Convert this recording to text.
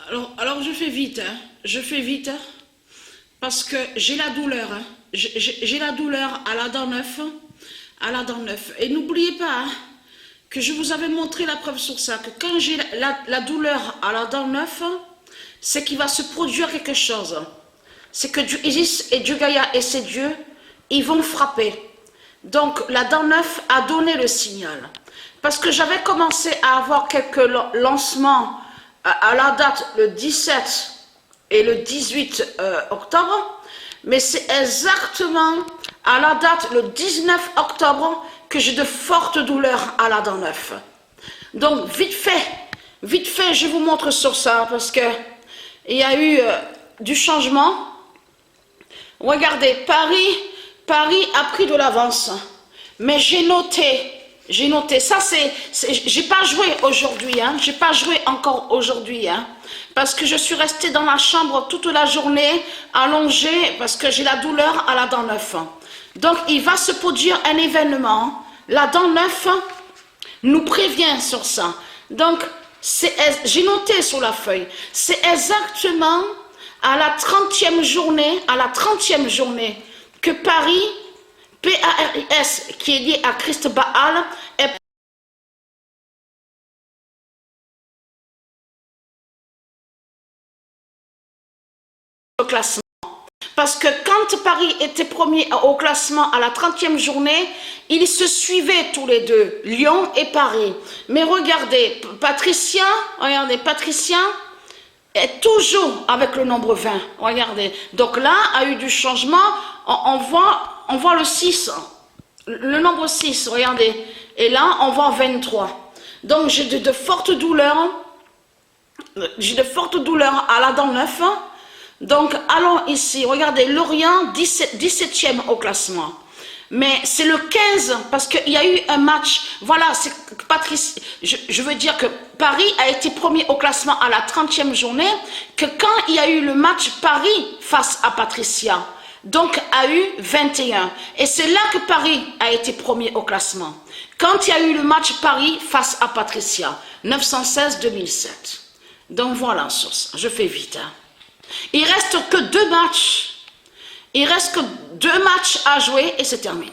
Alors je fais vite, hein. Je fais vite, hein, parce que j'ai la douleur, hein. J'ai la douleur à la dent 9, à la dent 9. Et n'oubliez pas, hein, que je vous avais montré la preuve sur ça, que quand j'ai la douleur à la dent 9, c'est qu'il va se produire quelque chose. C'est que Dieu Isis et Dieu Gaïa et ses dieux, ils vont frapper. Donc la dent 9 a donné le signal. Parce que j'avais commencé à avoir quelques lancements à la date le 17 et le 18 octobre, mais c'est exactement à la date le 19 octobre que j'ai de fortes douleurs à la dent 9. Donc vite fait, je vous montre sur ça parce que il y a eu du changement. Regardez, Paris a pris de l'avance, mais j'ai noté, ça j'ai pas joué aujourd'hui, hein, j'ai pas joué encore aujourd'hui, hein, parce que je suis restée dans la chambre toute la journée, allongée, parce que j'ai la douleur à la dent 9. Donc il va se produire un événement, la dent 9 nous prévient sur ça. Donc j'ai noté sur la feuille, c'est exactement à la 30e journée, que Paris, P-A-R-I-S, qui est lié à Christ Baal, est au classement. Parce que quand Paris était premier au classement à la 30e journée, ils se suivaient tous les deux, Lyon et Paris. Mais regardez, Patricia est toujours avec le nombre 20. Regardez. Donc là, a eu du changement. On voit le 6. Le nombre 6, regardez. Et là, on voit 23. Donc j'ai de fortes douleurs. J'ai de fortes douleurs à la dent 9. Donc allons ici. Regardez, Lorient, 17e au classement. Mais c'est le 15, parce qu'il y a eu un match, voilà, c'est Patrice, je veux dire que Paris a été premier au classement à la 30e journée, que quand il y a eu le match Paris face à Patricia, donc a eu 21. Et c'est là que Paris a été premier au classement. Quand il y a eu le match Paris face à Patricia, 916-2007. Donc voilà, sur ça, je fais vite. Hein. Il reste que 2 matchs. Il reste que 2 matchs à jouer et c'est terminé.